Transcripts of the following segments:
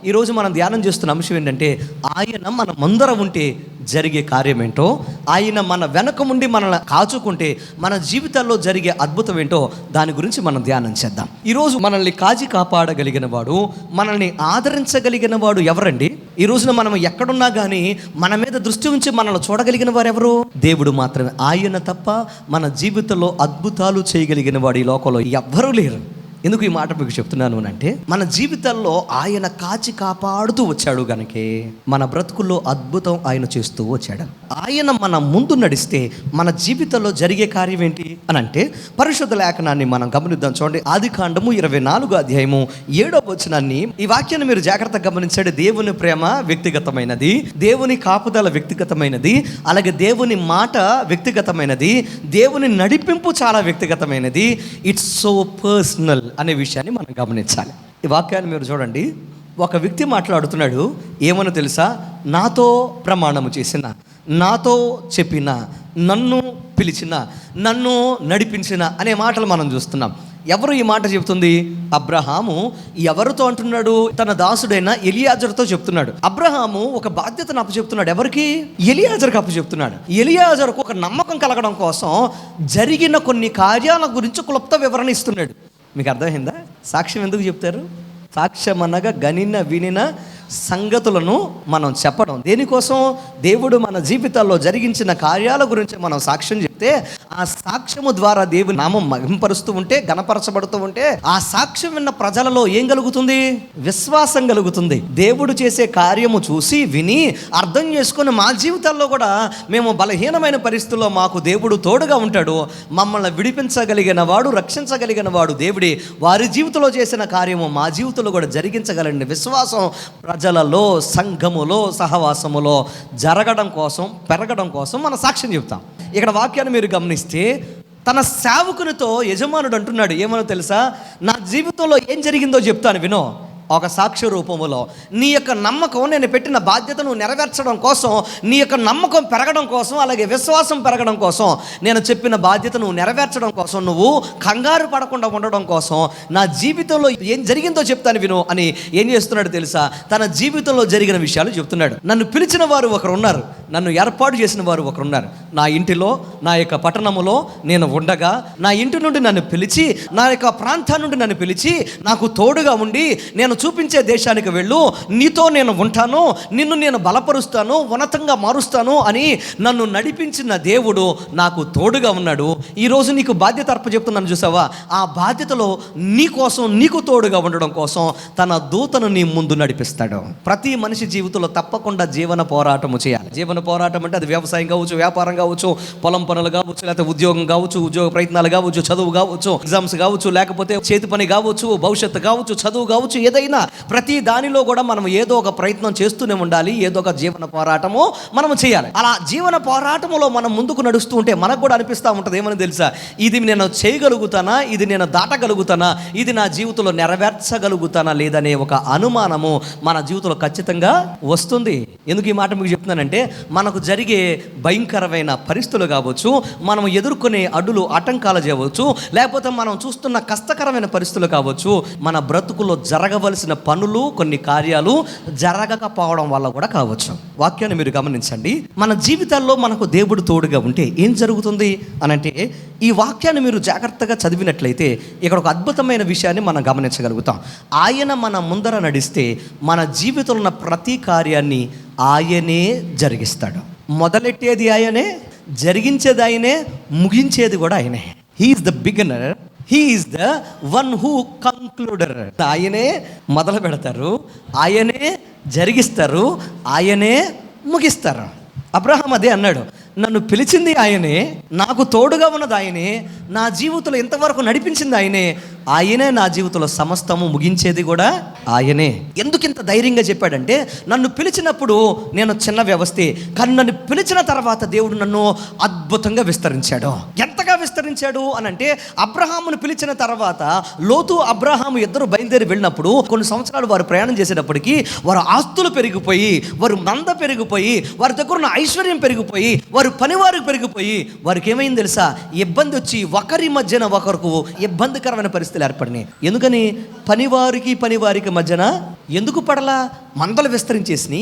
ఈరోజు మనం ధ్యానం చేస్తున్న అంశం ఏంటంటే, ఆయన మన ముందర ఉంటే జరిగే కార్యం ఏంటో, ఆయన మన వెనక ఉండి మనల్ని కాచుకుంటే మన జీవితాల్లో జరిగే అద్భుతం ఏంటో దాని గురించి మనం ధ్యానం చేద్దాం. ఈరోజు మనల్ని కాచి కాపాడగలిగిన వాడు, మనల్ని ఆదరించగలిగిన వాడు ఎవరండి? ఈ రోజున మనం ఎక్కడున్నా కానీ మన మీద దృష్టి ఉంచి మనల్ని చూడగలిగిన వారు ఎవరు? దేవుడు మాత్రమే. ఆయన తప్ప మన జీవితంలో అద్భుతాలు చేయగలిగిన వాడు ఈ లోకంలో ఎవ్వరూ లేరు. ఎందుకు ఈ మాట మీకు చెప్తున్నాను అంటే, మన జీవితాల్లో ఆయన కాచి కాపాడుతూ వచ్చాడు గనుకే మన బ్రతుకుల్లో అద్భుతం ఆయన చేస్తూ వచ్చాడు. ఆయన మన ముందు నడిస్తే మన జీవితంలో జరిగే కార్యం ఏంటి అని అంటే, పరిశుద్ధ లేఖనాన్ని మనం గమనిద్దాం. చూడండి, ఆదికాండము 24:7 ఈ వాక్యాన్ని మీరు జాగ్రత్తగా గమనించండి. దేవుని ప్రేమ వ్యక్తిగతమైనది, దేవుని కాపుదల వ్యక్తిగతమైనది, అలాగే దేవుని మాట వ్యక్తిగతమైనది, దేవుని నడిపింపు చాలా వ్యక్తిగతమైనది. ఇట్స్ సో పర్సనల్ అనే విషయాన్ని మనం గమనించాలి. ఈ వాక్యాన్ని మీరు చూడండి. ఒక వ్యక్తి మాట్లాడుతున్నాడు. ఏమని తెలుసా? నాతో ప్రమాణము చేసిన, నాతో చెప్పిన, నన్ను పిలిచిన, నన్ను నడిపించిన అనే మాటలు మనం చూస్తున్నాం. ఎవరు ఈ మాట చెబుతుంది? అబ్రహాము. ఎవరితో అంటున్నాడు? తన దాసుడైన ఎలియాజరుతో చెప్తున్నాడు. అబ్రహాము ఒక బాధ్యతను అప్పచెప్తున్నాడు. ఎవరికి? ఎలియాజరుకు అప్పచెప్తున్నాడు. ఎలియాజరుకు ఒక నమ్మకం కలగడం కోసం జరిగిన కొన్ని కార్యాల గురించి క్లుప్త వివరణ ఇస్తున్నాడు. మీకు అర్థమైందా? సాక్ష్యం ఎందుకు చెప్తారు? సాక్ష్యం అనగా గనిన వినిన సంగతులను మనం చెప్పడం. దేనికోసం? దేవుడు మన జీవితాల్లో జరిగించిన కార్యాల గురించి మనం సాక్ష్యం చెప్తే, ఆ సాక్ష్యము ద్వారా దేవుని నామం మహింపరుస్తూ ఉంటే, గణపరచబడుతూ ఉంటే, ఆ సాక్ష్యం విన్న ప్రజలలో ఏం కలుగుతుంది? విశ్వాసం కలుగుతుంది. దేవుడు చేసే కార్యము చూసి విని అర్థం చేసుకుని మా జీవితాల్లో కూడా మేము బలహీనమైన పరిస్థితుల్లో మాకు దేవుడు తోడుగా ఉంటాడు, మమ్మల్ని విడిపించగలిగిన వాడు, రక్షించగలిగిన వాడు దేవుడే, వారి జీవితంలో చేసిన కార్యము మా జీవితంలో కూడా జరిగించగలండి విశ్వాసం ప్రజలలో, సంఘములో, సహవాసములో జరగడం కోసం, పెరగడం కోసం మన సాక్ష్యం చెప్తాం. ఇక్కడ వాక్యాన్ని మీరు గమనిస్తే, తన సేవకునితో యజమానుడు అంటున్నాడు. ఏమనో తెలుసా? నా జీవితంలో ఏం జరిగిందో చెప్తాను వినో. ఒక సాక్ష్య రూపములో నీ యొక్క నమ్మకం, నేను పెట్టిన బాధ్యతను నెరవేర్చడం కోసం, నీ యొక్క నమ్మకం పెరగడం కోసం, అలాగే విశ్వాసం పెరగడం కోసం, నేను చెప్పిన బాధ్యతను నెరవేర్చడం కోసం, నువ్వు కంగారు పడకుండా ఉండడం కోసం నా జీవితంలో ఏం జరిగిందో చెప్తాను విను అని ఏం చేస్తున్నాడు తెలుసా? తన జీవితంలో జరిగిన విషయాలు చెప్తున్నాడు. నన్ను పిలిచిన వారు ఒకరున్నారు, నన్ను ఏర్పాటు చేసిన వారు ఒకరున్నారు. నా ఇంటిలో, నా యొక్క పట్టణములో నేను ఉండగా, నా ఇంటి నుండి నన్ను పిలిచి, నా యొక్క ప్రాంతం నుండి నన్ను పిలిచి, నాకు తోడుగా ఉండి, నేను చూపించే దేశానికి వెళ్ళు, నీతో నేను ఉంటాను, నిన్ను నేను బలపరుస్తాను, ఉన్నతంగా మారుస్తాను అని నన్ను నడిపించిన దేవుడు నాకు తోడుగా ఉన్నాడు. ఈరోజు నీకు బాధ్యత అప్పచెప్తున్నాను చూసావా? ఆ బాధ్యతలో నీ కోసం, నీకు తోడుగా ఉండడం కోసం తన దూతను నీ ముందు నడిపిస్తాడు. ప్రతి మనిషి జీవితంలో తప్పకుండా జీవన పోరాటము చేయాలి. జీవన పోరాటం అంటే అది వ్యవసాయం కావచ్చు, వ్యాపారం కావచ్చు, పొలం పనులు కావచ్చు, లేకపోతే ఉద్యోగం కావచ్చు, ఉద్యోగ ప్రయత్నాలు కావచ్చు, చదువు కావచ్చు, ఎగ్జామ్స్ కావచ్చు, లేకపోతే చేతి పని కావచ్చు, భవిష్యత్తు కావచ్చు, చదువు కావచ్చు, ఏదైనా ప్రతి దానిలో కూడా మనం ఏదో ఒక ప్రయత్నం చేస్తూనే ఉండాలి. ఏదో ఒక జీవన పోరాటము మనం చేయాలి. అలా జీవన పోరాటములో మనం ముందుకు నడుస్తూ ఉంటే మనకు కూడా అనిపిస్తూ ఉంటుంది, ఏమని తెలుసా? ఇది నేను చేయగలుగుతానా, ఇది నేను దాటగలుగుతానా, ఇది నా జీవితంలో నెరవేర్చగలుగుతానా లేదనే ఒక అనుమానము మన జీవితంలో ఖచ్చితంగా వస్తుంది. ఎందుకు ఈ మాట మీకు చెప్తున్నానంటే, మనకు జరిగే భయంకరమైన పరిస్థితులు కావచ్చు, మనం ఎదుర్కొనే అడ్డులు, ఆటంకాలు చేయవచ్చు, లేకపోతే మనం చూస్తున్న కష్టకరమైన పరిస్థితులు కావచ్చు, మన బ్రతుకులో జరగవలసిన పనులు, కొన్ని కార్యాలు జరగకపోవడం వల్ల కూడా కావచ్చు. వాక్యాన్ని మీరు గమనించండి. మన జీవితాల్లో మనకు దేవుడు తోడుగా ఉంటే ఏం జరుగుతుంది అనంటే, ఈ వాక్యాన్ని మీరు జాగ్రత్తగా చదివినట్లయితే ఇక్కడ ఒక అద్భుతమైన విషయాన్ని మనం గమనించగలుగుతాం. ఆయన మన ముందర నడిస్తే మన జీవితంలో ఉన్న ప్రతి కార్యాన్ని ఆయనే జరిగిస్తాడు. మొదలెట్టేది ఆయనే, జరిగించేది ఆయనే, ముగించేది కూడా ఆయనే. He is the beginner, he is the one who concluder. ఆయనే మొదలు పెడతారు, ఆయనే జరిగిస్తారు, ఆయనే ముగిస్తారు. అబ్రహాం అదే అన్నాడు, నన్ను పిలిచింది ఆయనే, నాకు తోడుగా ఉన్నది ఆయనే, నా జీవితంలో ఇంతవరకు నడిపించింది ఆయనే, ఆయనే నా జీవితంలో సమస్తము ముగించేది కూడా ఆయనే. ఎందుకు ఇంత ధైర్యంగా చెప్పాడంటే, నన్ను పిలిచినప్పుడు నేను చిన్న వ్యవస్థే, కానీ నన్ను పిలిచిన తర్వాత దేవుడు నన్ను అద్భుతంగా విస్తరించాడు. ఎంతగా విస్తరించాడు అనంటే, అబ్రహామును పిలిచిన తర్వాత లోతు, అబ్రహాము ఇద్దరు బయలుదేరి వెళ్ళినప్పుడు కొన్ని సంవత్సరాలు వారు ప్రయాణం చేసేటప్పటికి వారు ఆస్తులు పెరిగిపోయి, వారు మంద పెరిగిపోయి, వారి దగ్గర ఉన్న ఐశ్వర్యం పెరిగిపోయి, వారు పనివారికి పెరిగిపోయి, వారికి ఏమైంది తెలుసా? ఇబ్బంది వచ్చి ఒకరి మధ్యన ఒకరికి ఇబ్బందికరమైన పరిస్థితులు ఏర్పడినాయి. ఎందుకని? పనివారికి మధ్యన ఎందుకు పడలా? మందలు విస్తరించేసి,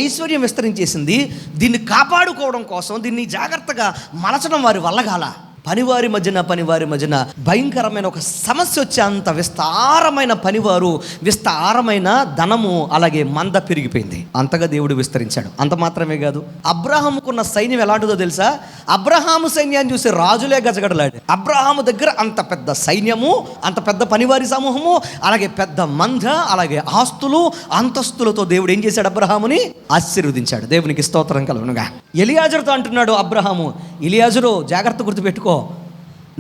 ఐశ్వర్యం విస్తరించేసింది. దీన్ని కాపాడుకోవడం కోసం, దీన్ని జాగ్రత్తగా మలచడం వారి వల్ల కాల. పనివారి మధ్యన భయంకరమైన ఒక సమస్య వచ్చే అంత విస్తారమైన పనివారు, విస్తారమైన ధనము, అలాగే మంద పెరిగిపోయింది. అంతగా దేవుడు విస్తరించాడు. అంత మాత్రమే కాదు, అబ్రహాముకున్న సైన్యం ఎలాంటిదో తెలుసా? అబ్రహాము సైన్యాన్ని చూసి రాజులే గజగడలాడు. అబ్రహాము దగ్గర అంత పెద్ద సైన్యము, అంత పెద్ద పనివారి సమూహము, అలాగే పెద్ద మంద, అలాగే ఆస్తులు, అంతస్తులతో దేవుడు ఏం చేశాడు? అబ్రహాముని ఆశీర్వదించాడు. దేవునికి స్తోత్రం కలుగునుగా. ఎలియాజరుతో అంటున్నాడు అబ్రహాము, ఎలియాజరు జాగ్రత్త గుర్తుపెట్టుకో,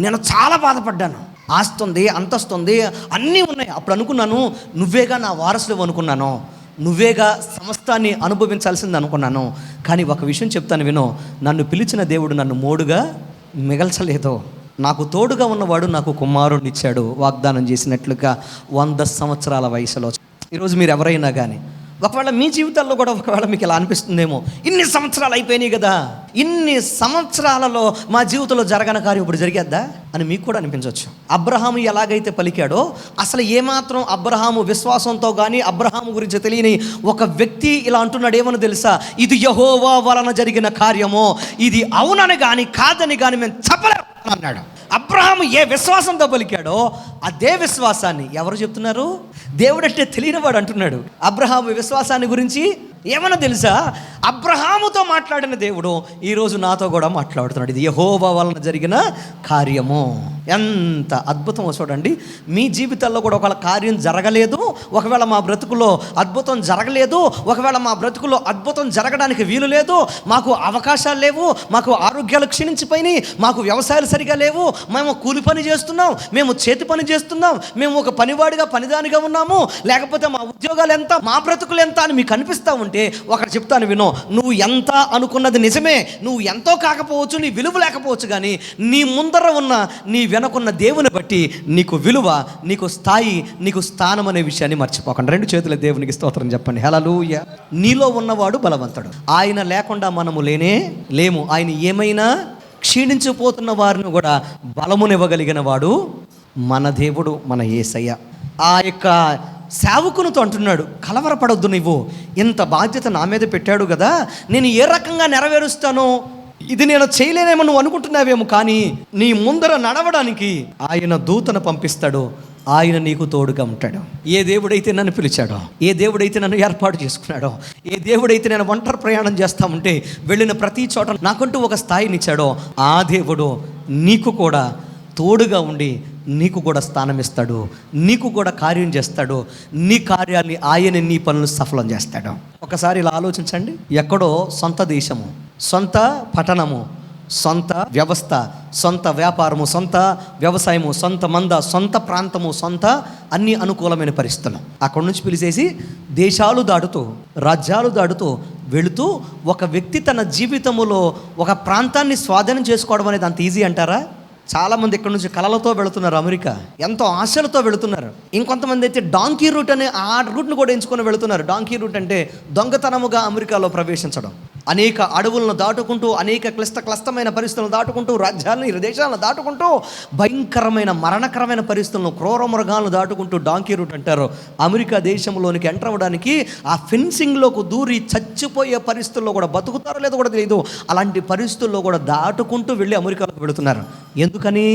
నేను చాలా బాధపడ్డాను. ఆస్తుంది, అంతస్తుంది, అన్నీ ఉన్నాయి. అప్పుడు అనుకున్నాను, నువ్వేగా నా వారసులు అనుకున్నాను, నువ్వేగా సమస్తాన్ని అనుభవించాల్సింది అనుకున్నాను. కానీ ఒక విషయం చెప్తాను విను, నన్ను పిలిచిన దేవుడు నన్ను మోడుగా మిగల్చలేదు. నాకు తోడుగా ఉన్నవాడు నాకు కుమారుడిని ఇచ్చాడు, వాగ్దానం చేసినట్లుగా 100 సంవత్సరాల వయసులో. ఈరోజు మీరు ఎవరైనా కానీ ఒకవేళ మీ జీవితాల్లో కూడా ఒకవేళ మీకు ఇలా అనిపిస్తుందేమో, ఇన్ని సంవత్సరాలు అయిపోయినాయి కదా, ఇన్ని సంవత్సరాలలో మా జీవితంలో జరగని కార్యం ఇప్పుడు జరిగేద్దా అని మీకు కూడా అనిపించవచ్చు. అబ్రహాము ఎలాగైతే పలికాడో, అసలు ఏమాత్రం అబ్రహాము విశ్వాసంతో కానీ అబ్రహాము గురించి తెలియని ఒక వ్యక్తి ఇలా అంటున్నాడు. ఏమని తెలుసా? ఇది యెహోవా వలన జరిగిన కార్యమో, ఇది అవునని కానీ కాదని కానీ మేము చెప్పలేము అన్నాడు. అబ్రహాము ఏ విశ్వాసంతో పలికాడో అదే విశ్వాసాన్ని ఎవరు చెప్తున్నారు? దేవుడంటే తెలియనివాడు అంటున్నాడు. అబ్రహాము విశ్వాసాన్ని గురించి ఏమన్నా తెలుసా? అబ్రహాముతో మాట్లాడిన దేవుడు ఈరోజు నాతో కూడా మాట్లాడుతున్నాడు. ఇది యెహోవా వలన జరిగిన కార్యము. ఎంత అద్భుతమో చూడండి. మీ జీవితాల్లో కూడా ఒకవేళ కార్యం జరగలేదు, ఒకవేళ మా బ్రతుకులో అద్భుతం జరగలేదు, ఒకవేళ మా బ్రతుకులో అద్భుతం జరగడానికి వీలు లేదు, మాకు అవకాశాలు లేవు, మాకు ఆరోగ్యాలు క్షీణించిపోయినాయి, మాకు వ్యవసాయాలు సరిగా లేవు, మేము కూలి పని చేస్తున్నాం, మేము చేతి పని చేస్తున్నాం, మేము ఒక పనివాడిగా పనిదానిగా ఉన్నాము, లేకపోతే మా ఉద్యోగాలు ఎంత, మా బ్రతుకులు ఎంత అని మీకు అనిపిస్తూ ఉంటే ఒకటి చెప్తాను వినో, నువ్వు ఎంత అనుకున్నది నిజమే, నువ్వు ఎంతో కాకపోవచ్చు, నీ విలువ లేకపోవచ్చు, కానీ నీ ముందర ఉన్న, నీ వెనకున్న దేవుని బట్టి నీకు విలువ, నీకు స్థాయి, నీకు స్థానం అనే విషయాన్ని మర్చిపోకండి. 2 చేతుల దేవునికి స్తోత్రం చెప్పండి. హల్లెలూయా. నీలో ఉన్నవాడు బలవంతుడు. ఆయన లేకుండా మనము లేము. ఆయన ఏమైనా క్షీణించిపోతున్న వారిని కూడా బలమునివ్వగలిగిన వాడు మన దేవుడు, మన యేసయ్య. ఆ యొక్క సేవకునితో అంటున్నాడు, కలవరపడొద్దు, నువ్వు ఇంత బాధ్యత నా మీద పెట్టాడు కదా, నేను ఏ రకంగా నెరవేరుస్తాను, ఇది నేను చేయలేనేమో నువ్వు అనుకుంటున్నావేమో, కానీ నీ ముందర నడవడానికి ఆయన దూతను పంపిస్తాడు. ఆయన నీకు తోడుగా ఉంటాడు. ఏ దేవుడైతే నన్ను పిలిచాడో, ఏ దేవుడైతే నన్ను ఏర్పాటు చేసుకున్నాడో, ఏ దేవుడైతే నేను ఒంటరి ప్రయాణం చేస్తా ఉంటే వెళ్ళిన ప్రతి చోట నాకంటూ ఒక స్థాయినిచ్చాడో, ఆ దేవుడు నీకు కూడా తోడుగా ఉండి నీకు కూడా స్థానం ఇస్తాడు, నీకు కూడా కార్యం చేస్తాడు. నీ కార్యాన్ని ఆయన, నీ పనులు సఫలం చేస్తాడు. ఒకసారి ఇలా ఆలోచించండి. ఎక్కడో సొంత దేశము, సొంత పట్టణము, సొంత వ్యవస్థ, సొంత వ్యాపారము, సొంత వ్యవసాయము, సొంత మంద, సొంత ప్రాంతము, సొంత అన్ని అనుకూలమైన పరిస్థితులు. అక్కడి నుంచి పిలిచేసి దేశాలు దాటుతూ, రాజ్యాలు దాటుతూ వెళుతూ ఒక వ్యక్తి తన జీవితములో ఒక ప్రాంతాన్ని స్వాధీనం చేసుకోవడం అనేది అంత ఈజీ అంటారా? చాలామంది ఇక్కడ నుంచి కలలతో వెళుతున్నారు అమెరికా, ఎంతో ఆశలతో వెళుతున్నారు. ఇంకొంతమంది అయితే డాంకీ రూట్ అనే ఆ రూట్ను కూడా ఎంచుకొని వెళుతున్నారు. డాంకీ రూట్ అంటే దొంగతనముగా అమెరికాలో ప్రవేశించడం. అనేక అడవులను దాటుకుంటూ, అనేక క్లిష్టమైన పరిస్థితులను దాటుకుంటూ, రాజ్యాలను, దేశాలను దాటుకుంటూ, భయంకరమైన మరణకరమైన పరిస్థితులను, క్రూర మృగాలను దాటుకుంటూ డాంకీ రూట్ అంటారు. అమెరికా దేశంలోనికి ఎంటర్ అవ్వడానికి ఆ ఫెన్సింగ్లోకి దూరి చచ్చిపోయే పరిస్థితుల్లో కూడా, బతుకుతారో లేదో కూడా తెలియదు, అలాంటి పరిస్థితుల్లో కూడా దాటుకుంటూ వెళ్ళి అమెరికాలోకి వెళుతున్నారు. ఎందుకని?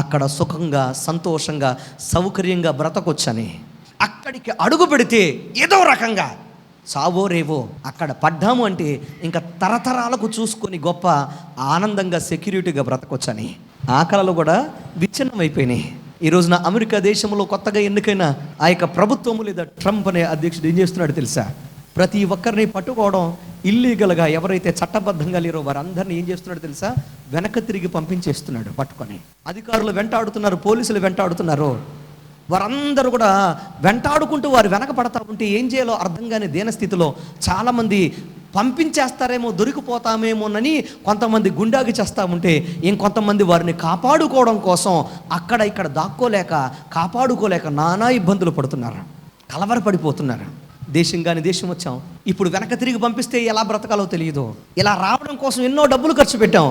అక్కడ సుఖంగా, సంతోషంగా, సౌకర్యంగా బ్రతకొచ్చని. అక్కడికి అడుగు పెడితే ఏదో రకంగా సావో రేవో అక్కడ పడ్డాము అంటే ఇంకా తరతరాలకు చూసుకొని గొప్ప ఆనందంగా, సెక్యూరిటీగా బ్రతకొచ్చని. ఆ కళలు కూడా విచ్ఛిన్నమైపోయినాయి. ఈ రోజున అమెరికా దేశంలో కొత్తగా ఎన్నికైన ఆ యొక్క ప్రభుత్వము లేదా ట్రంప్ అనే అధ్యక్షుడు ఏం చేస్తున్నాడు తెలుసా? ప్రతి ఒక్కరిని పట్టుకోవడం, ఇల్లీగల్గా ఎవరైతే చట్టబద్ధంగా లేరో వారందరినీ ఏం చేస్తున్నాడు తెలుసా? వెనక తిరిగి పంపించేస్తున్నాడు పట్టుకొని. అధికారులు వెంటాడుతున్నారు, పోలీసులు వెంటాడుతున్నారు. వారందరూ కూడా వెంటాడుకుంటూ వారు వెనక పడతా ఉంటే ఏం చేయాలో అర్థం కాని దీనస్థితిలో చాలామంది పంపించేస్తారేమో, దొరికిపోతామేమోనని కొంతమంది గుండాకి చేస్తూ ఉంటే, ఇంకొంతమంది వారిని కాపాడుకోవడం కోసం అక్కడ ఇక్కడ కాపాడుకోలేక నానా ఇబ్బందులు పడుతున్నారు, కలవరపడిపోతున్నారు. దేశం కాని దేశం వచ్చాం, ఇప్పుడు వెనక తిరిగి పంపిస్తే ఎలా బ్రతకాలో తెలియదు. ఇలా రావడం కోసం ఎన్నో డబ్బులు ఖర్చు పెట్టాం,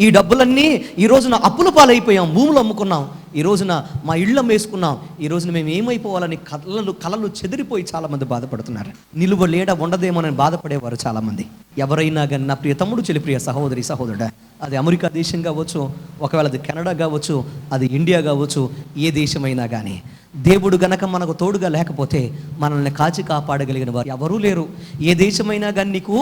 ఈ డబ్బులన్నీ ఈ రోజున అప్పుల పాలైపోయాం, భూములు అమ్ముకున్నాం. ఈ రోజున మా ఇళ్ళం వేసుకున్నాం, ఈ రోజున మేము ఏమైపోవాలని కలలు చెదిరిపోయి చాలామంది బాధపడుతున్నారు. నిలువ లేడ ఉండదేమోనని బాధపడేవారు చాలామంది. ఎవరైనా కానీ నా ప్రియ తమ్ముడు, చెల్లి, సహోదరి, సహోదరుడా, అది అమెరికా దేశం కావచ్చు, ఒకవేళ అది కెనడా కావచ్చు, అది ఇండియా కావచ్చు, ఏ దేశమైనా కానీ దేవుడు గనక మనకు తోడుగా లేకపోతే మనల్ని కాచి కాపాడగలిగిన వారు ఎవరూ లేరు. ఏ దేశమైనా కానీ నీకు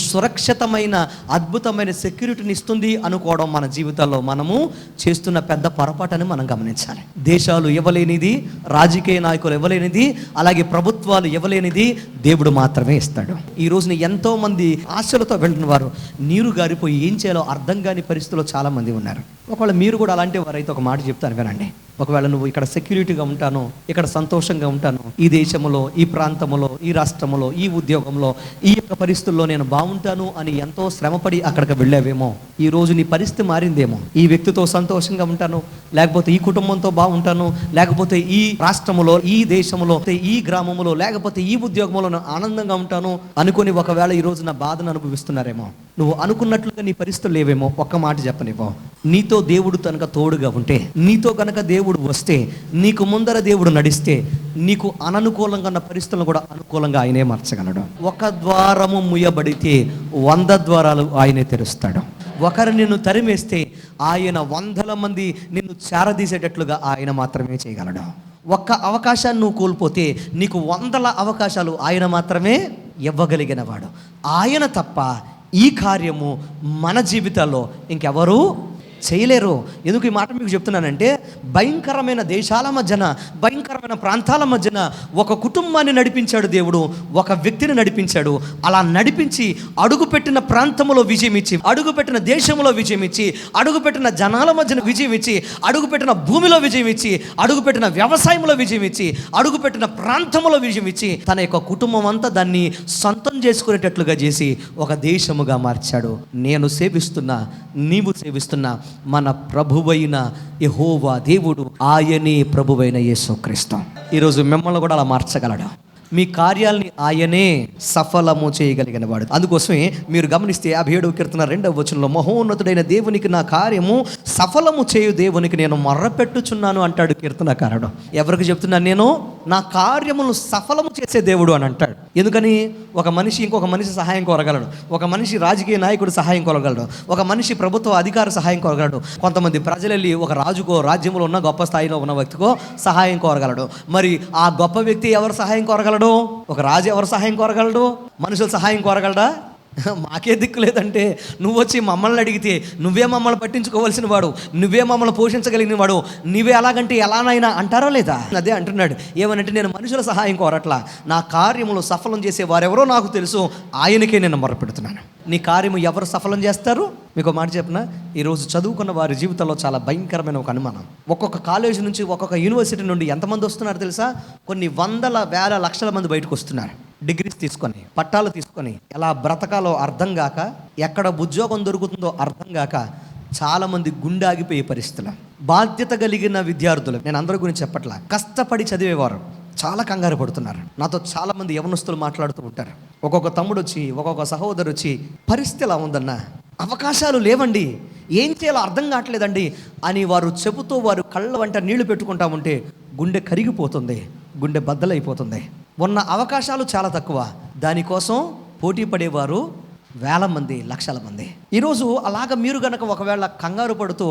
సురక్షితమైన అద్భుతమైన సెక్యూరిటీని ఇస్తుంది అనుకోవడం మన జీవితాల్లో మనము చేస్తున్న పెద్ద పొరపాటని మనం గమనించాలి. దేశాలు ఇవ్వలేనిది, రాజకీయ నాయకులు ఇవ్వలేనిది, అలాగే ప్రభుత్వాలు ఇవ్వలేనిది దేవుడు మాత్రమే ఇస్తాడు. ఈ రోజున ఎంతో మంది ఆశలతో వెళ్తున్న వారు నీరు గారిపోయి ఏం చేయాలో అర్థం కాని పరిస్థితుల్లో చాలామంది ఉన్నారు. ఒకవేళ మీరు కూడా అలాంటి వారైతే ఒక మాట చెప్తాను వినండి. ఒకవేళ నువ్వు ఇక్కడ సెక్యూరిటీగా ఉంటాను, ఇక్కడ సంతోషంగా ఉంటాను, ఈ దేశంలో, ఈ ప్రాంతంలో, ఈ రాష్ట్రంలో, ఈ ఉద్యోగంలో, ఈ యొక్క పరిస్థితుల్లో నేను బాగుంటాను అని ఎంతో శ్రమపడి అక్కడికి వెళ్ళావేమో, ఈ రోజు నీ పరిస్థితి మారిందేమో. ఈ వ్యక్తితో సంతోషంగా ఉంటాను, లేకపోతే ఈ కుటుంబంతో బాగుంటాను, లేకపోతే ఈ రాష్ట్రంలో, ఈ దేశంలో, ఈ గ్రామంలో, లేకపోతే ఈ ఉద్యోగంలో నేను ఆనందంగా ఉంటాను అనుకుని ఒకవేళ ఈ రోజు నా బాధను అనుభవిస్తున్నారేమో. నువ్వు అనుకున్నట్లుగా నీ పరిస్థితులు లేవేమో. ఒక్క మాట చెప్పనివ్వ, నీతో దేవుడు కనుక తోడుగా ఉంటే, నీతో కనుక దేవుడు వస్తే, నీకు ముందర దేవుడు నడిస్తే, నీకు అననుకూలంగా ఉన్న పరిస్థితులను కూడా అనుకూలంగా ఆయనే మార్చగలడు. ఒక ద్వారము ముయ్యబడితే 100 ద్వారాలు ఆయనే తెరుస్తాడు. ఒకరు నిన్ను తరిమేస్తే ఆయన 100 మంది నిన్ను చేరదీసేటట్లుగా ఆయన మాత్రమే చేయగలడు. ఒక్క అవకాశాన్ని నువ్వు కోల్పోతే నీకు 100 అవకాశాలు ఆయన మాత్రమే ఇవ్వగలిగిన వాడు. ఆయన తప్ప ఈ కార్యము మన జీవితాల్లో ఇంకెవరూ చేయలేరు. ఎందుకు ఈ మాట మీకు చెప్తున్నానంటే, భయంకరమైన దేశాల మధ్యన, భయంకరమైన ప్రాంతాల మధ్యన ఒక కుటుంబాన్ని నడిపించాడు దేవుడు, ఒక వ్యక్తిని నడిపించాడు. అలా నడిపించి అడుగుపెట్టిన ప్రాంతంలో విజయం ఇచ్చి, అడుగుపెట్టిన దేశంలో విజయం ఇచ్చి, అడుగుపెట్టిన జనాల మధ్యన విజయం ఇచ్చి, అడుగుపెట్టిన భూమిలో విజయం ఇచ్చి, అడుగుపెట్టిన వ్యవసాయంలో విజయం ఇచ్చి, అడుగుపెట్టిన ప్రాంతంలో విజయం ఇచ్చి, తన యొక్క కుటుంబం అంతా దాన్ని సొంతం చేసుకునేటట్లుగా చేసి ఒక దేశముగా మార్చాడు. నేను సేవిస్తున్నా, నీవు సేవిస్తున్నా మన ప్రభువైన యెహోవా దేవుడు, ఆయనే ప్రభువైన యేసుక్రీస్తు. ఈరోజు మిమ్మల్ని కూడా అలా మార్చగలడు. మీ కార్యాలని ఆయనే సఫలము చేయగలిగిన వాడు. అందుకోసమే మీరు గమనిస్తే 57వ కీర్తన 2వ వచనంలో, మహోన్నతుడైన దేవునికి నా కార్యము సఫలము చేయు దేవునికి నేను మొర్రపెట్టుచున్నాను అంటాడు కీర్తనకారుడు. ఎవరికి చెప్తున్నాను? నేను నా కార్యమును సఫలము చేసే దేవుడు అని అంటాడు. ఎందుకని? ఒక మనిషి ఇంకొక మనిషి సహాయం కోరగలడు, ఒక మనిషి రాజకీయ నాయకుడు సహాయం కోరగలడు, ఒక మనిషి ప్రభుత్వ అధికారి సహాయం కోరగలడు, కొంతమంది ప్రజలు వెళ్ళి ఒక రాజుకో, రాజ్యంలో ఉన్న గొప్ప స్థాయిలో ఉన్న వ్యక్తికో సహాయం కోరగలడు. మరి ఆ గొప్ప వ్యక్తి ఎవరు సహాయం కోరగలడు? ఒక రాజు ఎవరు సహాయం కోరగలడు? మనుషులు సహాయం కోరగలడా? మాకే దిక్కు లేదంటే నువ్వు వచ్చి మమ్మల్ని అడిగితే నువ్వే మమ్మల్ని పట్టించుకోవాల్సిన వాడు, నువ్వే మమ్మల్ని పోషించగలిగిన వాడు, నువ్వే ఎలాగంటే ఎలానైనా అంటారా లేదా? అదే అంటున్నాడు. ఏమనంటే నేను మనుషుల సహాయం కోరట్లా, నా కార్యములు సఫలం చేసే వారెవరో నాకు తెలుసు, ఆయనకే నేను మొరపెడుతున్నాను. నీ కార్యము ఎవరు సఫలం చేస్తారు? మీకు మాట చెప్పిన, ఈరోజు చదువుకున్న వారి జీవితంలో చాలా భయంకరమైన ఒక అనుమానం. ఒక్కొక్క కాలేజీ నుంచి, ఒక్కొక్క యూనివర్సిటీ నుండి ఎంతమంది వస్తున్నారు తెలుసా? కొన్ని వందల, వేల, లక్షల మంది బయటకు వస్తున్నారు. డిగ్రీస్ తీసుకొని, పట్టాలు తీసుకొని, ఎలా బ్రతకాలో అర్థం కాక, ఎక్కడ ఉద్యోగం దొరుకుతుందో అర్థం కాక చాలామంది గుండె ఆగిపోయే పరిస్థితులు. బాధ్యత కలిగిన విద్యార్థులు, నేను అందరి గురించి చెప్పట్లా, కష్టపడి చదివేవారు చాలా కంగారు పడుతున్నారు. నాతో చాలామంది యవనస్తులు మాట్లాడుతూ ఉంటారు. ఒక్కొక్క తమ్ముడు వచ్చి, ఒక్కొక్క సహోదరు వచ్చి, పరిస్థితి ఎలా ఉందన్నా, అవకాశాలు లేవండి, ఏం చేయాలో అర్థం కావట్లేదండి అని వారు చెబుతూ వారు కళ్ళ వెంట నీళ్లు పెట్టుకుంటా ఉంటే గుండె కరిగిపోతుంది, గుండె బద్దలైపోతుంది. ఉన్న అవకాశాలు చాలా తక్కువ, దానికోసం పోటీ పడేవారు వేల మంది, లక్షల మంది. ఈరోజు అలాగ మీరు గనక ఒకవేళ కంగారు పడుతూ,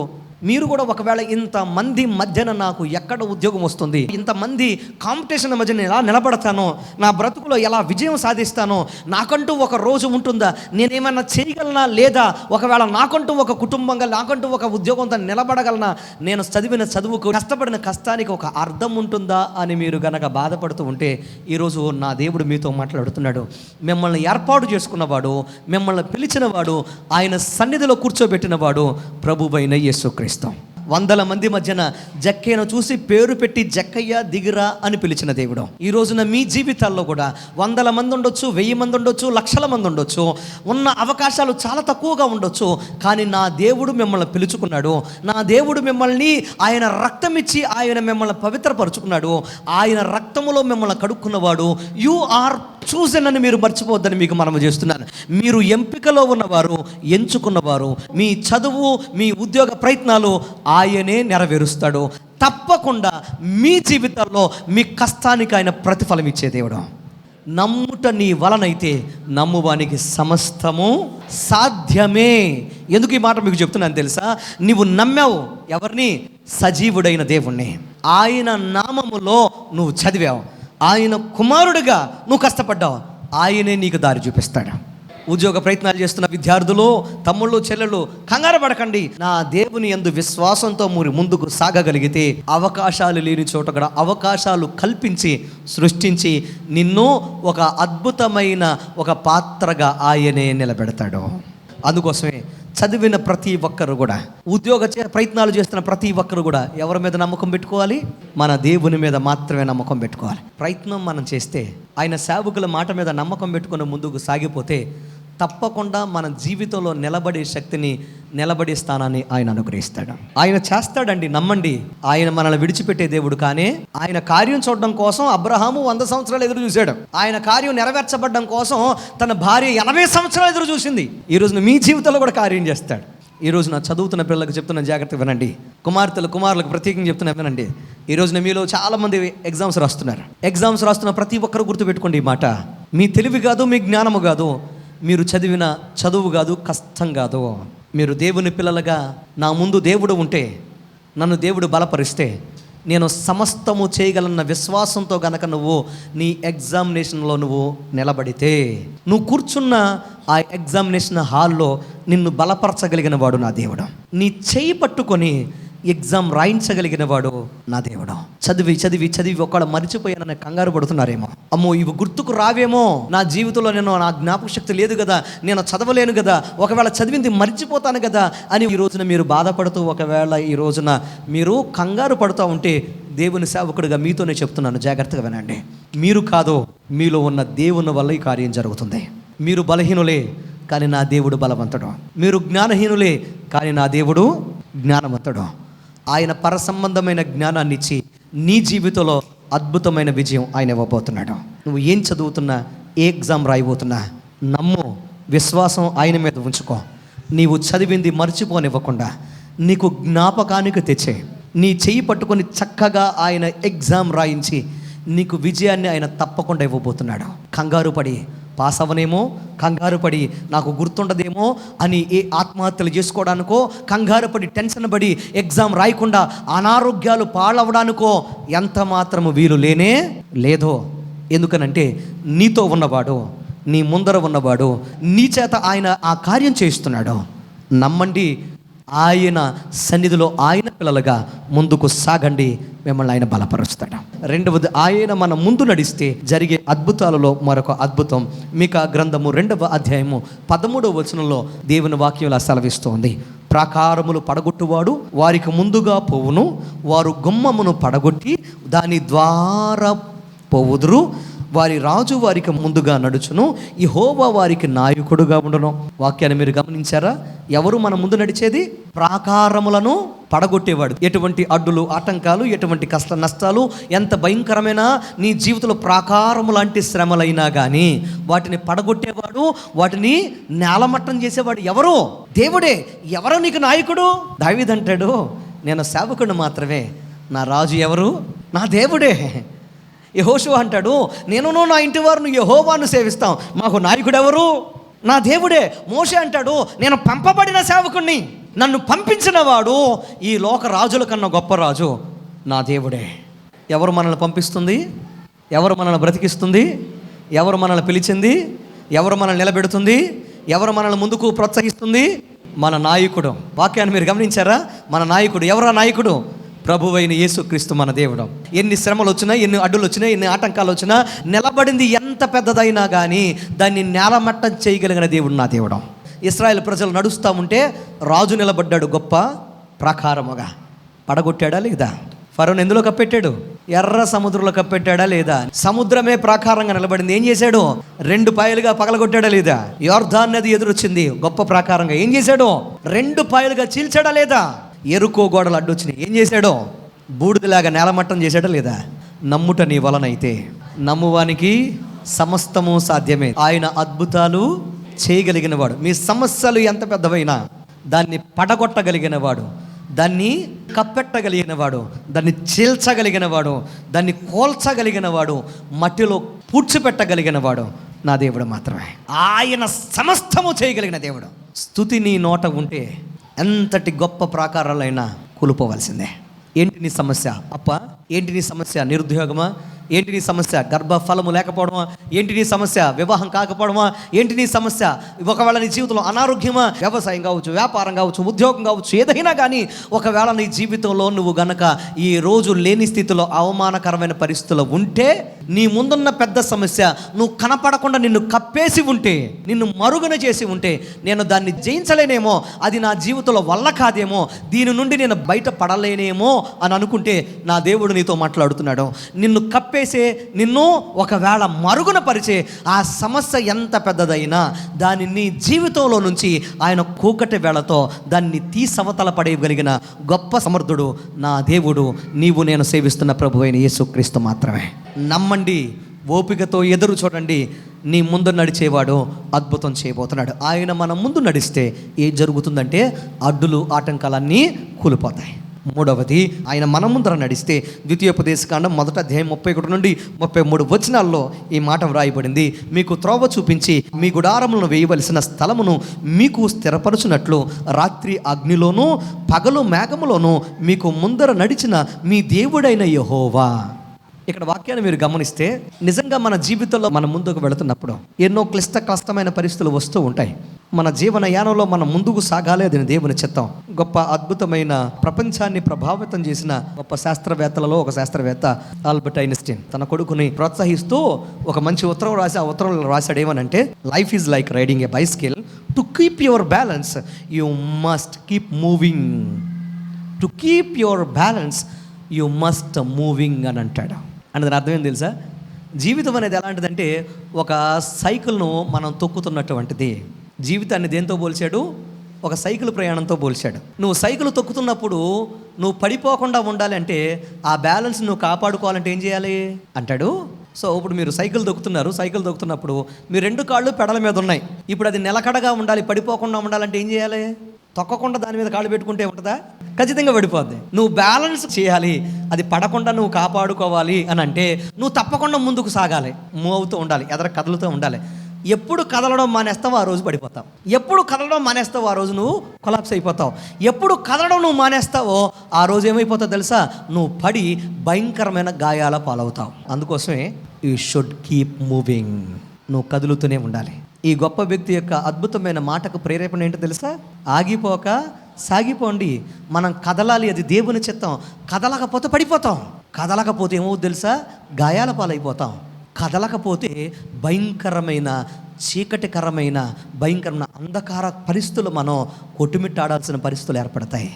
మీరు కూడా ఒకవేళ ఇంతమంది మధ్యన నాకు ఎక్కడ ఉద్యోగం వస్తుంది, ఇంతమంది కాంపిటీషన్ మధ్య నేను ఎలా నిలబడతానో, నా బ్రతుకులో ఎలా విజయం సాధిస్తానో, నాకంటూ ఒక రోజు ఉంటుందా, నేనేమైనా చేయగలనా లేదా, ఒకవేళ నాకంటూ ఒక కుటుంబంగా, నాకంటూ ఒక ఉద్యోగంతో నిలబడగలనా, నేను చదివిన చదువుకు, కష్టపడిన కష్టానికి ఒక అర్థం ఉంటుందా అని మీరు గనక బాధపడుతూ ఉంటే, ఈరోజు నా దేవుడు మీతో మాట్లాడుతున్నాడు. మిమ్మల్ని ఏర్పాటు చేసుకున్నవాడు, మిమ్మల్ని పిలిచినవాడు, ఆయన సన్నిధిలో కూర్చోబెట్టినవాడు ప్రభువైన యేసుక్రీస్తు. 100 మంది మధ్యన జక్కయ్యను చూసి పేరు పెట్టి జక్కయ్య దిగిరా అని పిలిచిన దేవుడు. ఈ రోజున మీ జీవితాల్లో కూడా 100 మంది ఉండొచ్చు, 1000 మంది ఉండొచ్చు, లక్షల మంది ఉండొచ్చు, ఉన్న అవకాశాలు చాలా తక్కువగా ఉండొచ్చు, కానీ నా దేవుడు మిమ్మల్ని పిలుచుకున్నాడు. నా దేవుడు మిమ్మల్ని ఆయన రక్తం ఇచ్చి ఆయన మిమ్మల్ని పవిత్రపరుచుకున్నాడు. ఆయన రక్తములో మిమ్మల్ని కడుక్కున్నవాడు. యు ఆర్ చూసన్ అని మీరు మర్చిపోవద్దని మీకు మనము చేస్తున్నాను. మీరు ఎంపికలో ఉన్నవారు, ఎంచుకున్నవారు. మీ చదువు, మీ ఉద్యోగ ప్రయత్నాలు ఆయనే నెరవేరుస్తాడు. తప్పకుండా మీ జీవితాల్లో మీ కష్టానికి ఆయన ప్రతిఫలం ఇచ్చే దేవుడు. నమ్ముట నీ వలనైతే నమ్మువానికి సమస్తము సాధ్యమే. ఎందుకు ఈ మాట మీకు చెప్తున్నాను తెలుసా? నీవు నమ్మావు ఎవరిని? సజీవుడైన దేవుణ్ణి. ఆయన నామములో నువ్వు చదివావు, ఆయన కుమారుడిగా నువ్వు కష్టపడ్డావు, ఆయనే నీకు దారి చూపిస్తాడు. ఉద్యోగ ప్రయత్నాలు చేస్తున్న విద్యార్థులు, తమ్ముళ్ళు, చెల్లెళ్ళు, కంగారు పడకండి. నా దేవుని యందు విశ్వాసంతో మీరు ముందుకు సాగగలిగితే అవకాశాలు లేని చోట కూడా అవకాశాలు కల్పించి సృష్టించి నిన్ను ఒక అద్భుతమైన ఒక పాత్రగా ఆయనే నిలబెడతాడు. అందుకోసమే చదివిన ప్రతి ఒక్కరు కూడా, ఉద్యోగ ప్రయత్నాలు చేస్తున్న ప్రతి ఒక్కరు కూడా ఎవరి మీద నమ్మకం పెట్టుకోవాలి? మన దేవుని మీద మాత్రమే నమ్మకం పెట్టుకోవాలి. ప్రయత్నం మనం చేస్తే, ఆయన సేవకుల మాట మీద నమ్మకం పెట్టుకుని ముందుకు సాగిపోతే తప్పకుండా మన జీవితంలో నిలబడే శక్తిని, నిలబడే స్థానాన్ని ఆయన అనుగ్రహిస్తాడు. ఆయన చేస్తాడండి, నమ్మండి. ఆయన మనల్ని విడిచిపెట్టే దేవుడు కానీ ఆయన కార్యం చూడడం కోసం అబ్రహాము 100 సంవత్సరాలు ఎదురు చూశాడు. ఆయన కార్యం నెరవేర్చబడడం కోసం తన భార్య 80 సంవత్సరాలు ఎదురు చూసింది. ఈ రోజున మీ జీవితంలో కూడా కార్యం చేస్తాడు. ఈ రోజున చదువుతున్న పిల్లలకు చెప్తున్న జాగ్రత్త వినండి. కుమారులకు ప్రత్యేకంగా చెప్తున్నా వినండి. ఈ రోజున మీలో చాలామంది ఎగ్జామ్స్ రాస్తున్న ప్రతి ఒక్కరు గుర్తుపెట్టుకోండి ఈ మాట. మీ తెలివి కాదు, మీ జ్ఞానము కాదు, మీరు చదివిన చదువు కాదు, కష్టం కాదు. మీరు దేవుని పిల్లలుగా నా ముందు దేవుడు ఉంటే, నన్ను దేవుడు బలపరిస్తే, నేను సమస్తము చేయగలన్న విశ్వాసంతో గనక నువ్వు నీ ఎగ్జామినేషన్లో నువ్వు నిలబడితే, నువ్వు కూర్చున్న ఆ ఎగ్జామినేషన్ హాల్లో నిన్ను బలపరచగలిగిన వాడు నా దేవుడు. నీ చేయి పట్టుకొని ఎగ్జామ్ రాయించగలిగిన వాడు నా దేవుడు. చదివి ఒకళ్ళు మర్చిపోయానని కంగారు పడుతున్నారేమో. అమ్మో ఇవి గుర్తుకు రావేమో, నా జీవితంలో నా జ్ఞాపక శక్తి లేదు కదా, నేను చదవలేను కదా, ఒకవేళ చదివింది మర్చిపోతాను కదా అని ఈ రోజున మీరు బాధపడుతూ, ఒకవేళ ఈ రోజున మీరు కంగారు పడుతూ ఉంటే, దేవుని సేవకుడిగా మీతోనే చెప్తున్నాను, జాగ్రత్తగా వినండి. మీరు కాదు, మీలో ఉన్న దేవుని వల్ల ఈ కార్యం జరుగుతుంది. మీరు బలహీనులే కానీ నా దేవుడు బలవంతుడు. మీరు జ్ఞానహీనులే కానీ నా దేవుడు జ్ఞానవంతుడు. ఆయన పరసంబంధమైన జ్ఞానాన్ని ఇచ్చి నీ జీవితంలో అద్భుతమైన విజయం ఆయన ఇవ్వబోతున్నాడు. నువ్వు ఏం చదువుతున్నా, ఏ ఎగ్జామ్ రాయబోతున్నా, నమ్ము, విశ్వాసం ఆయన మీద ఉంచుకో. నీవు చదివింది మర్చిపోనివ్వకుండా నీకు జ్ఞాపకానికి తెచ్చే, నీ చెయ్యి పట్టుకొని చక్కగా ఆయన ఎగ్జామ్ రాయించి నీకు విజయాన్ని ఆయన తప్పకుండా ఇవ్వబోతున్నాడు. కంగారు పడి పాస్ అవ్వనేమో, కంగారు పడి నాకు గుర్తుండదేమో అని ఏ ఆత్మహత్యలు చేసుకోవడానికో, కంగారు పడి టెన్షన్ పడి ఎగ్జామ్ రాయకుండా అనారోగ్యాలు పాలవడానికో ఎంత మాత్రము వీలు లేనే లేదో. ఎందుకనంటే నీతో ఉన్నవాడు, నీ ముందర ఉన్నవాడు, నీ చేత ఆయన ఆ కార్యం చేస్తున్నాడు. నమ్మండి, ఆయన సన్నిధిలో ఆయన పిల్లలుగా ముందుకు సాగండి, మిమ్మల్ని ఆయన బలపరుస్తాడు. రెండవది, ఆయన మన ముందు నడిస్తే జరిగే అద్భుతాలలో మరొక అద్భుతం. మీకా గ్రంథము 2వ అధ్యాయము 13వ వచనంలో దేవుని వాక్యం సెలవిస్తోంది. ప్రాకారములు పడగొట్టువాడు వారికి ముందుగా పోవును, వారు గుమ్మమును పడగొట్టి దాని ద్వారా పోవుదురు, వారి రాజు వారికి ముందుగా నడుచును, యెహోవా వారికి నాయకుడుగా ఉండును. వాక్యాన్ని మీరు గమనించారా? ఎవరు మన ముందు నడిచేది? ప్రాకారములను పడగొట్టేవాడు. ఎటువంటి అడ్డులు, ఆటంకాలు, ఎటువంటి కష్ట నష్టాలు, ఎంత భయంకరమైన నీ జీవితంలో ప్రాకారము లాంటి శ్రమలైనా కానీ వాటిని పడగొట్టేవాడు, వాటిని నేలమట్టం చేసేవాడు ఎవరు? దేవుడే. ఎవరు నీకు నాయకుడు? దావీదు అంటాడు, నేను సేవకుడు మాత్రమే, నా రాజు ఎవరు? నా దేవుడే. యెహోషువ అంటాడు, నేను నా ఇంటి వారు యెహోవాను సేవిస్తాం, మాకు నాయకుడు ఎవరు? నా దేవుడే. మోషే అంటాడు, నేను పంపబడిన సేవకుణ్ణి, నన్ను పంపించిన వాడు ఈ లోక రాజుల కన్నా గొప్ప రాజు నా దేవుడే. ఎవరు మనల్ని పంపిస్తుంది? ఎవరు మనల్ని బ్రతికిస్తుంది? ఎవరు మనల్ని పిలిచింది? ఎవరు మనల్ని నిలబెడుతుంది? ఎవరు మనల్ని ముందుకు ప్రోత్సహిస్తుంది? మన నాయకుడు. వాక్యాన్ని మీరు గమనించారా? మన నాయకుడు. ఎవరా నాయకుడు? ప్రభువైన యేసుక్రీస్తు మన దేవుడు. ఎన్ని శ్రమలు వచ్చినా, ఎన్ని అడ్డులు వచ్చినా, ఎన్ని ఆటంకాలు వచ్చినా, నిలబడింది ఎంత పెద్దదైనా కానీ దాన్ని నేలమట్టం చేయగలిగిన దేవుడు నా దేవుడు. ఇశ్రాయేల్ ప్రజలు నడుస్తూ ఉంటే రాజు నిలబడ్డాడు గొప్ప ప్రాకారముగా. పడగొట్టాడా లేదా? ఫరోను ఎందులో కప్పెట్టాడు? ఎర్ర సముద్రంలో కప్పెట్టాడా లేదా? సముద్రమే ప్రాకారంగా నిలబడింది. ఏం చేశాడు? 2 పాయలుగా పగలగొట్టాడా లేదా? యోర్దాను నది ఎదురొచ్చింది గొప్ప ప్రాకారంగా. ఏం చేశాడు? 2 పాయలుగా చీల్చాడా లేదా? ఎరుకో గోడలు అడ్డొచ్చినాయి. ఏం చేశాడో? బూడిదలాగా నేలమట్టం చేశాడా లేదా? నమ్ముట నీ వలనైతే నమ్మువానికి సమస్తము సాధ్యమే. ఆయన అద్భుతాలు చేయగలిగిన వాడు. మీ సమస్యలు ఎంత పెద్దవైనా దాన్ని పడగొట్టగలిగిన వాడు, దాన్ని కప్పెట్టగలిగిన వాడు, దాన్ని చీల్చగలిగిన వాడు, దాన్ని కోల్చగలిగిన వాడు, మట్టిలో పూడ్చిపెట్టగలిగిన వాడు నా దేవుడు మాత్రమే. ఆయన సమస్తము చేయగలిగిన దేవుడు. స్తుతి నీ నోట ఉంటే ఎంతటి గొప్ప ప్రాకారాలైనా కూలిపోవలసిందే. ఏంటి నీ సమస్య? అప్ప ఏంటి నీ సమస్య? నిరుద్యోగమా? ఏంటి నీ సమస్య? గర్భఫలము లేకపోవడమా? ఏంటి నీ సమస్య? వివాహం కాకపోవడమా? ఏంటి నీ సమస్య? ఒకవేళ నీ జీవితంలో అనారోగ్యమా? వ్యవసాయం కావచ్చు, వ్యాపారం కావచ్చు, ఉద్యోగం కావచ్చు, ఏదైనా కానీ ఒకవేళ నీ జీవితంలో నువ్వు గనక ఈ రోజు లేని స్థితిలో అవమానకరమైన పరిస్థితుల్లో ఉంటే, నీ ముందున్న పెద్ద సమస్య నువ్వు కనపడకుండా నిన్ను కప్పేసి ఉంటే, నిన్ను మరుగున చేసి ఉంటే, నేను దాన్ని జయించలేనేమో, అది నా జీవితంలో వల్ల కాదేమో, దీని నుండి నేను బయట పడలేనేమో అని అనుకుంటే నా దేవుడు నీతో మాట్లాడుతున్నాడు. నిన్ను కప్పేసే, నిన్ను ఒకవేళ మరుగున పరిచే ఆ సమస్య ఎంత పెద్దదైనా దాన్ని నీ జీవితంలో నుంచి ఆయన కూకటి వేళతో దాన్ని తీసవతల పడేయగలిగిన గొప్ప సమర్థుడు నా దేవుడు, నీవు నేను సేవిస్తున్న ప్రభు అయిన యేసుక్రీస్తు మాత్రమే. నమ్మండి, ఓపికతో ఎదురు చూడండి. నీ ముందు నడిచేవాడు అద్భుతం చేయబోతున్నాడు. ఆయన మన ముందు నడిస్తే ఏం జరుగుతుందంటే అడ్డులు ఆటంకాలన్నీ కూలిపోతాయి. మూడవది, ఆయన మన ముందర నడిస్తే ద్వితీయోపదేశకాండం 1వ అధ్యాయం 31 నుండి 33 వచనాల్లో ఈ మాట వ్రాయబడింది. మీకు త్రోవ చూపించి మీ గుడారములను వేయవలసిన స్థలమును మీకు స్థిరపరచునట్లు రాత్రి అగ్నిలోనూ పగలు మేఘములోనూ మీకు ముందర నడిచిన మీ దేవుడైన యెహోవా. ఇక్కడ వాక్యాన్ని మీరు గమనిస్తే నిజంగా మన జీవితంలో మనం ముందుకు వెళుతున్నప్పుడు ఎన్నో కష్టమైన పరిస్థితులు వస్తూ ఉంటాయి. మన జీవన యానంలో మనం ముందుకు సాగాలి, అది దేవుని చిత్తం. గొప్ప అద్భుతమైన ప్రపంచాన్ని ప్రభావితం చేసిన గొప్ప శాస్త్రవేత్తలలో ఒక శాస్త్రవేత్త ఆల్బర్ట్ ఐన్స్టీన్ తన కొడుకుని ప్రోత్సహిస్తూ ఒక మంచి ఉత్తరం రాసి, ఆ ఉత్తరంలో రాశాడు ఏమనంటే, life is like riding A bicycle, to keep your balance you must keep moving. To keep your balance you must moving అని అంటాడు. అంటే దాని అర్థం ఏం తెలుసా? జీవితం అనేది ఎలాంటిదంటే ఒక సైకిల్ను మనం తొక్కుతున్నటువంటిది. జీవితాన్ని దేంతో పోల్చాడు? ఒక సైకిల్ ప్రయాణంతో పోల్చాడు. నువ్వు సైకిల్ తొక్కుతున్నప్పుడు నువ్వు పడిపోకుండా ఉండాలి అంటే ఆ బ్యాలెన్స్ నువ్వు కాపాడుకోవాలంటే ఏం చేయాలి అంటాడు. సో ఇప్పుడు మీరు సైకిల్ తొక్కుతున్నప్పుడు మీ 2 కాళ్ళు పెడల మీద ఉన్నాయి. ఇప్పుడు అది నిలకడగా ఉండాలి, పడిపోకుండా ఉండాలంటే ఏం చేయాలి? తొక్కకుండా దాని మీద కాళ్ళు పెట్టుకుంటే ఉంటుందా? ఖచ్చితంగా పడిపోద్ది. నువ్వు బ్యాలెన్స్ చేయాలి, అది పడకుండా నువ్వు కాపాడుకోవాలి అని అంటే నువ్వు తప్పకుండా ముందుకు సాగాలి, మూవ్ అవుతూ ఉండాలి, ఎదర కదులుతూ ఉండాలి. ఎప్పుడు కదలడం మానేస్తావు ఆ రోజు పడిపోతావు. ఎప్పుడు కదలడం మానేస్తావు ఆ రోజు నువ్వు కొలాప్స్ అయిపోతావు. ఎప్పుడు కదలడం నువ్వు మానేస్తావో ఆ రోజు ఏమైపోతావు తెలుసా? నువ్వు పడి భయంకరమైన గాయాల పాలవుతావు. అందుకోసమే యూ షుడ్ కీప్ మూవింగ్. నువ్వు కదులుతూనే ఉండాలి. ఈ గొప్ప వ్యక్తి యొక్క అద్భుతమైన మాటకు ప్రేరేపణ ఏంటో తెలుసా? ఆగిపోక సాగిపోండి. మనం కదలాలి, అది దేవుని చిత్తం. కదలకపోతే పడిపోతాం. కదలకపోతే ఏమవుతుంది తెలుసా? గాయాల పాలైపోతాం. కదలకపోతే భయంకరమైన చీకటికరమైన అంధకార పరిస్థితులు మనం కొట్టుమిట్టాడాల్సిన పరిస్థితులు ఏర్పడతాయి.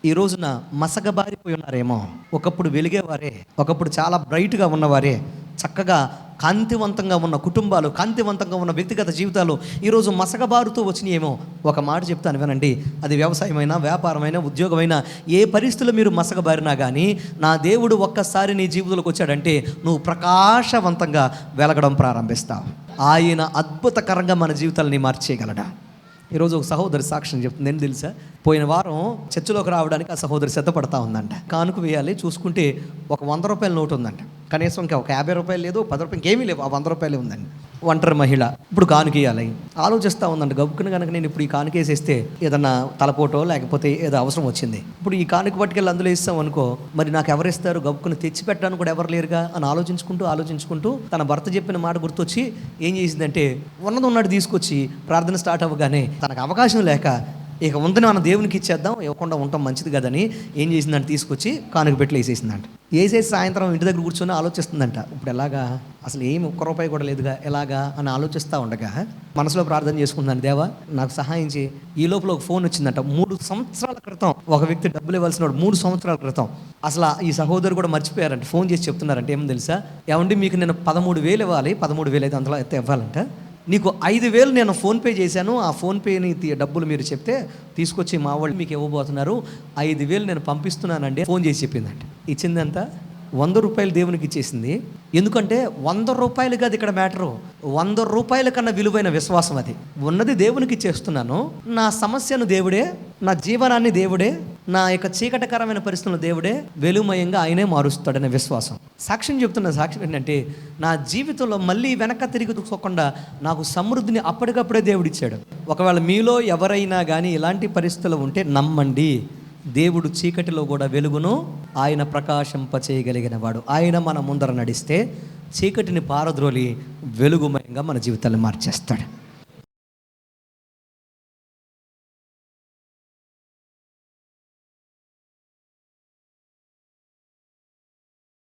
ఈ రోజున మసకబారిపోయి ఉన్నారేమో. ఒకప్పుడు వెలిగేవారే, ఒకప్పుడు చాలా బ్రైట్గా ఉన్నవారే, చక్కగా కాంతివంతంగా ఉన్న కుటుంబాలు, కాంతివంతంగా ఉన్న వ్యక్తిగత జీవితాలు ఈరోజు మసకబారుతూ వచ్చినాయేమో. ఒక మాట చెప్తాను వినండి, అది వ్యవసాయమైనా, వ్యాపారమైనా, ఉద్యోగమైనా, ఏ పరిస్థితుల్లో మీరు మసకబారినా కానీ నా దేవుడు ఒక్కసారి నీ జీవితంలోకి వచ్చాడంటే నువ్వు ప్రకాశవంతంగా వెలగడం ప్రారంభిస్తావు. ఆయన అద్భుతకరంగా మన జీవితాలని మార్చేయగలడా? ఈరోజు ఒక సహోదరి సాక్ష్యం చెప్తుంది. ఏం తెలుసా? పోయిన వారం చర్చిలోకి రావడానికి ఆ సహోదరి సిద్ధపడతా ఉందంట. కానుక వేయాలి, చూసుకుంటే ఒక 100 రూపాయల నోటు ఉందంట. కనీసం ఇంకా ఒక 50 రూపాయలు లేదు, 10 రూపాయలు ఇంకేమీ లేవు, ఆ 100 రూపాయలే ఉందండి. ఒంటరి మహిళ ఇప్పుడు కానుక వేయాలి ఆలోచిస్తూ ఉందంట. గబుక్కున కనుక నేను ఇప్పుడు ఈ కానుక వేసేస్తే ఏదన్నా తలపోటో లేకపోతే ఏదో అవసరం వచ్చింది, ఇప్పుడు ఈ కానుక పట్టుకెళ్ళి అందులో ఇస్తాం అనుకో, మరి నాకు ఎవరు ఇస్తారు? గబుక్కున తెచ్చి పెట్టడానికి కూడా ఎవరు లేరుగా అని ఆలోచించుకుంటూ తన భర్త చెప్పిన మాట గుర్తొచ్చి ఏం చేసిందంటే ఉన్నది ఉన్నట్టు తీసుకొచ్చి ప్రార్థన స్టార్ట్ అవ్వగానే తనకు అవకాశం లేక ఇక ఉందని మన దేవునికి ఇచ్చేద్దాం, ఇవ్వకుండా ఉంటాం మంచిది కదని ఏం చేసిందంటే తీసుకొచ్చి కానుక పెట్లు వేసేసిందంట. వేసేసి సాయంత్రం ఇంటి దగ్గర కూర్చొని ఆలోచిస్తుందంట, ఇప్పుడు ఎలాగా, అసలు ఏమి 1 రూపాయి కూడా లేదుగా, ఎలాగా అని ఆలోచిస్తూ ఉండగా మనసులో ప్రార్థన చేసుకుందాను, దేవా నాకు సహాయం చేయి. ఈ లోపల ఒక ఫోన్ వచ్చిందంట. 3 సంవత్సరాల క్రితం ఒక వ్యక్తి డబ్బులు ఇవ్వాల్సిన వాడు 3 సంవత్సరాల క్రితం. అసలు ఈ సహోదరు కూడా మర్చిపోయారంట. ఫోన్ చేసి చెప్తున్నారంటే ఏమో తెలుసా? ఏమండి మీకు నేను 13,000 ఇవ్వాలి, 13,000 అయితే అందులో అయితే ఇవ్వాలంట. నీకు 5,000 నేను ఫోన్పే చేశాను, ఆ ఫోన్పేని డబ్బులు మీరు చెప్తే తీసుకొచ్చి మా వాళ్ళు మీకు ఇవ్వబోతున్నారు, 5,000 నేను పంపిస్తున్నానండి ఫోన్ చేసి చెప్పిందంట. ఇచ్చిందంత 100 రూపాయలు దేవునికి ఇచ్చేసింది. ఎందుకంటే 100 రూపాయలు కాదు ఇక్కడ మ్యాటరు, 100 రూపాయల కన్నా విలువైన విశ్వాసం. అది ఉన్నది దేవునికి ఇచ్చేస్తున్నాను, నా సమస్యను దేవుడే, నా జీవనాన్ని దేవుడే, నా యొక్క చీకటకరమైన పరిస్థితులను దేవుడే వెలుమయంగా ఆయనే మారుస్తాడనే విశ్వాసం. సాక్ష్యం చెప్తున్న సాక్ష్యం ఏంటంటే, నా జీవితంలో మళ్ళీ వెనక తిరిగి చూసుకోకుండా నాకు సమృద్ధిని అప్పటికప్పుడే దేవుడిచ్చాడు. ఒకవేళ మీలో ఎవరైనా కానీ ఇలాంటి పరిస్థితులు ఉంటే నమ్మండి, దేవుడు చీకటిలో కూడా వెలుగును ఆయన ప్రకాశింపచేయగలిగిన వాడు. ఆయన మన ముందర నడిస్తే చీకటిని పారద్రోలి వెలుగుమయంగా మన జీవితాన్ని మార్చేస్తాడు.